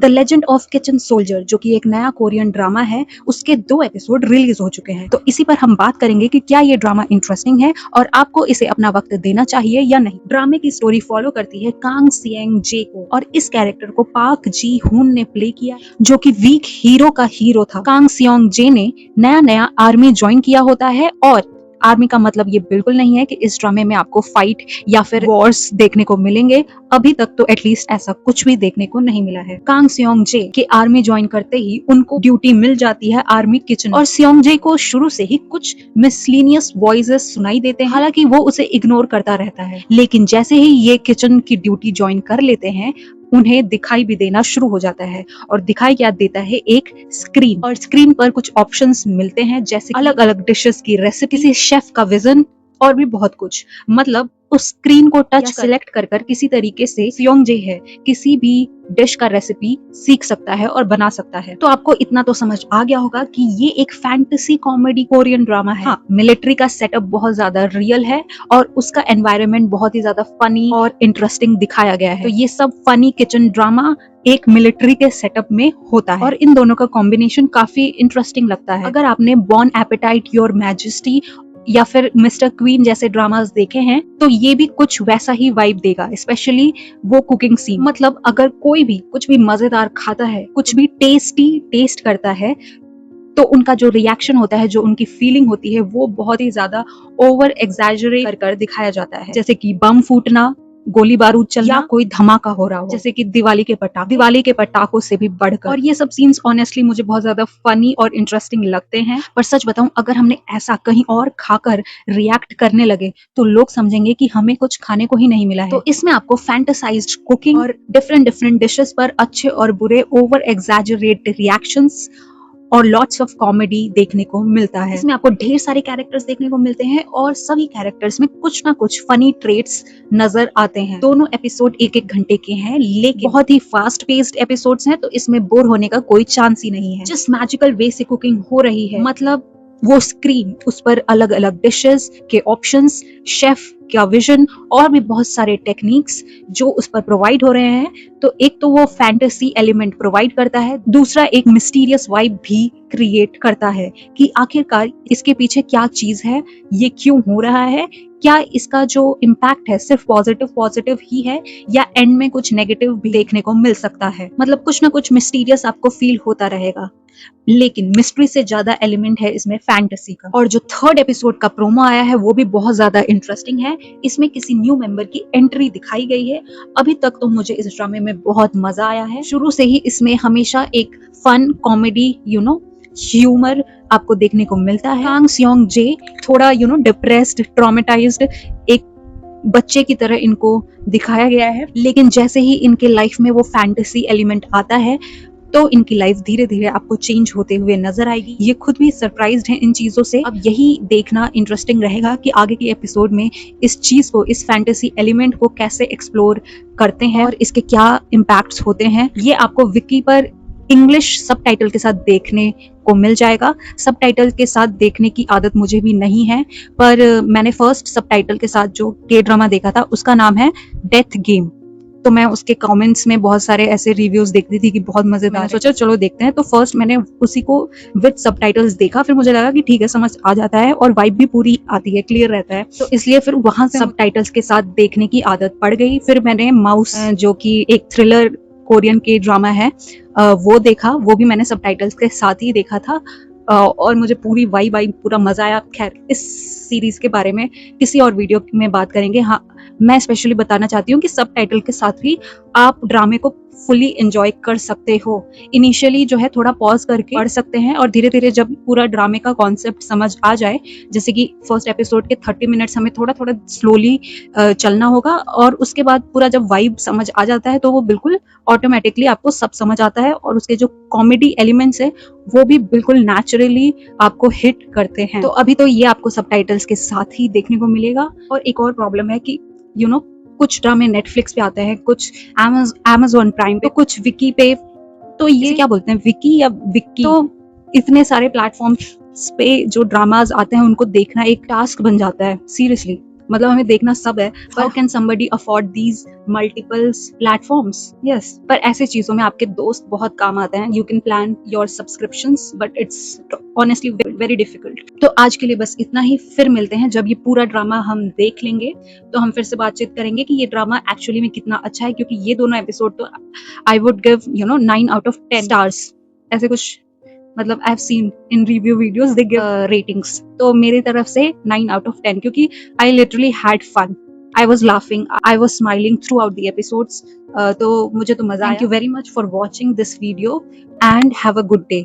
The legend of kitchen soldier, जो कि एक नया कोरियन ड्रामा है, उसके 2 एपिसोड रिलीज हो चुके हैं। तो इसी पर हम बात करेंगे कि क्या ये ड्रामा इंटरेस्टिंग है और आपको इसे अपना वक्त देना चाहिए या नहीं। ड्रामे की स्टोरी फॉलो करती है कांग सिएंग जे को, और इस कैरेक्टर को पार्क जी हुन ने प्ले किया, जो कि वीक हीरो का हीरो था। कांग सियोंग जे ने नया नया आर्मी ज्वाइन किया होता है, और आर्मी का मतलब ये बिल्कुल नहीं है कि इस ड्रामे में आपको फाइट या फिर वॉर्स देखने को मिलेंगे। अभी तक तो एटलीस्ट ऐसा कुछ भी देखने को नहीं मिला है। कांग सियोंग जे के आर्मी ज्वाइन करते ही उनको ड्यूटी मिल जाती है आर्मी किचन, और सियोंग जे को शुरू से ही कुछ मिसलीनियस वॉइसेस सुनाई देते हैं। हालांकि वो उसे इग्नोर करता रहता है, लेकिन जैसे ही ये किचन की ड्यूटी ज्वाइन कर लेते हैं, उन्हें दिखाई भी देना शुरू हो जाता है। और दिखाई क्या देता है? एक स्क्रीन, और स्क्रीन पर कुछ ऑप्शंस मिलते हैं, जैसे अलग अलग डिशेस की रेसिपी, किसी शेफ का विजन, और भी बहुत कुछ। मतलब उस स्क्रीन को टच सिलेक्ट कर कर किसी तरीके से सियोंग जे है किसी भी डिश का रेसिपी सीख सकता है और बना सकता है। तो आपको इतना तो समझ आ गया होगा कि ये एक फैंटेसी कॉमेडी कोरियन ड्रामा है। हाँ, मिलिट्री का सेटअप बहुत ज्यादा रियल है और उसका एनवायरनमेंट बहुत ही ज्यादा फनी और इंटरेस्टिंग दिखाया गया है। तो ये सब फनी किचन ड्रामा एक मिलिट्री के सेटअप में होता है, और इन दोनों का कॉम्बिनेशन काफी इंटरेस्टिंग लगता है। अगर आपने बॉर्न एपेटाइट योर मैजेस्टी या फिर मिस्टर क्वीन जैसे ड्रामास देखे हैं, तो ये भी कुछ वैसा ही वाइब देगा, स्पेशली वो कुकिंग सीन। मतलब अगर कोई भी कुछ भी मजेदार खाता है, कुछ भी टेस्टी टेस्ट करता है, तो उनका जो रिएक्शन होता है, जो उनकी फीलिंग होती है, वो बहुत ही ज्यादा ओवर एग्जैजरेट कर दिखाया जाता है। जैसे कि बम फूटना, गोली बारूद चलना, या कोई धमाका हो रहा हो, जैसे कि दिवाली के पटाखों से भी बढ़कर। और ये सब सीन्स ऑनेस्टली मुझे बहुत ज्यादा फनी और इंटरेस्टिंग लगते हैं। पर सच बताऊं, अगर हमने ऐसा कहीं और खाकर रिएक्ट करने लगे, तो लोग समझेंगे कि हमें कुछ खाने को ही नहीं मिला है। तो इसमें आपको फैंटेसाइज्ड कुकिंग और डिफरेंट डिशेस पर अच्छे और बुरे ओवर एग्जैजरेट रिएक्शंस और लॉट्स ऑफ कॉमेडी देखने को मिलता है। इसमें आपको ढेर सारे कैरेक्टर्स देखने को मिलते हैं, और सभी कैरेक्टर्स में कुछ ना कुछ फनी ट्रेट्स नजर आते हैं। दोनों एपिसोड 1-1 घंटे के हैं, लेकिन बहुत ही फास्ट पेस्ड एपिसोड्स हैं, तो इसमें बोर होने का कोई चांस ही नहीं है। जिस मैजिकल वे से कुकिंग हो रही है, मतलब वो स्क्रीन, उस पर अलग अलग डिशेस के ऑप्शंस, शेफ का विजन, और भी बहुत सारे टेक्निक्स जो उस पर प्रोवाइड हो रहे हैं। तो एक तो वो फैंटेसी एलिमेंट प्रोवाइड करता है, दूसरा एक मिस्टीरियस वाइब भी क्रिएट करता है कि आखिरकार इसके पीछे क्या चीज है, ये क्यों हो रहा है, क्या इसका जो इम्पैक्ट है सिर्फ पॉजिटिव ही है, या एंड में कुछ नेगेटिव भी देखने को मिल सकता है। मतलब कुछ ना कुछ मिस्टीरियस आपको फील होता रहेगा, लेकिन मिस्ट्री से ज्यादा एलिमेंट है इसमें फैंटेसी का। और जो 3rd एपिसोड का प्रोमो आया है, वो भी बहुत ज्यादा इंटरेस्टिंग है। इसमें किसी न्यू मेंबर की एंट्री दिखाई गई है। अभी तक तो मुझे इस ड्रामे में बहुत मजा आया है। शुरू से ही इसमें हमेशा एक फन कॉमेडी ह्यूमर आपको देखने को मिलता है। कांग सियोंग जे थोड़ा डिप्रेस्ड, ट्रॉमेटाइज्ड एक बच्चे की तरह इनको दिखाया गया है, लेकिन जैसे ही इनके लाइफ में वो फैंटेसी एलिमेंट आता है, तो इनकी लाइफ धीरे धीरे आपको चेंज होते हुए नजर आएगी। ये खुद भी सरप्राइज्ड हैं इन चीजों से। अब यही देखना इंटरेस्टिंग रहेगा कि आगे के एपिसोड में इस चीज को, इस फैंटेसी एलिमेंट को कैसे एक्सप्लोर करते हैं और इसके क्या इम्पैक्ट्स होते हैं। ये आपको विकी पर इंग्लिश सबटाइटल के साथ देखने को मिल जाएगा। सबटाइटल के साथ देखने की आदत मुझे भी नहीं है, पर मैंने फर्स्ट सबटाइटल के साथ जो के ड्रामा देखा था, उसका नाम है डेथ गेम। तो मैं उसके कमेंट्स में बहुत सारे ऐसे रिव्यूज देखती थी कि बहुत मजेदार, सोचा चलो देखते हैं। तो फर्स्ट मैंने उसी को विद सबटाइटल्स देखा, फिर मुझे लगा कि ठीक है, समझ आ जाता है और वाइब भी पूरी आती है, क्लियर रहता है। तो इसलिए फिर वहां से सबटाइटल्स के साथ देखने की आदत पड़ गई। फिर मैंने माउस, जो कि एक थ्रिलर कोरियन के ड्रामा है, वो देखा। वो भी मैंने सबटाइटल्स के साथ ही देखा था, और मुझे पूरी वाइब पूरा मजा आया। खैर, इस सीरीज के बारे में किसी और वीडियो में बात करेंगे। हाँ, मैं स्पेशली बताना चाहती हूँ कि सबटाइटल के साथ भी आप ड्रामे को फुली एंजॉय कर सकते हो। इनिशियली जो है थोड़ा पॉज करके पढ़ सकते हैं, और धीरे धीरे जब पूरा ड्रामे का कॉन्सेप्ट समझ आ जाए, जैसे कि फर्स्ट एपिसोड के 30 मिनट्स हमें थोड़ा थोड़ा स्लोली चलना होगा, और उसके बाद पूरा जब वाइब समझ आ जाता है, तो वो बिल्कुल ऑटोमेटिकली आपको सब समझ आता है, और उसके जो कॉमेडी एलिमेंट्स है वो भी बिल्कुल नेचुरली आपको हिट करते हैं। तो अभी तो ये आपको सबटाइटल्स के साथ ही देखने को मिलेगा। और एक और प्रॉब्लम है कि कुछ ड्रामे नेटफ्लिक्स पे आते हैं, कुछ Amazon प्राइम पे, कुछ विकी पे। तो ये क्या बोलते हैं, विकी या विक्की? तो इतने सारे प्लेटफॉर्म्स पे जो ड्रामाज आते हैं, उनको देखना एक टास्क बन जाता है, सीरियसली। मतलब हमें देखना सब है, how can somebody afford these multiple platforms? Yes, पर ऐसे चीजों में आपके दोस्त बहुत काम आते हैं. You can plan your subscriptions but it's honestly very difficult. तो आज के लिए बस इतना ही. फिर मिलते हैं जब ये पूरा ड्रामा हम देख लेंगे, तो हम फिर से बातचीत करेंगे कि ये ड्रामा एक्चुअली में कितना अच्छा है, क्योंकि ये दोनों एपिसोड तो I would give 9 out of 10 stars, ऐसे कुछ. मतलब I have seen in review videos they give ratings, तो मेरी तरफ से 9 आउट ऑफ 10, क्योंकि I literally had fun. I was laughing, I was smiling throughout the episodes. तो मुझे तो मजा आया. Thank you very much for watching this video and have a good day.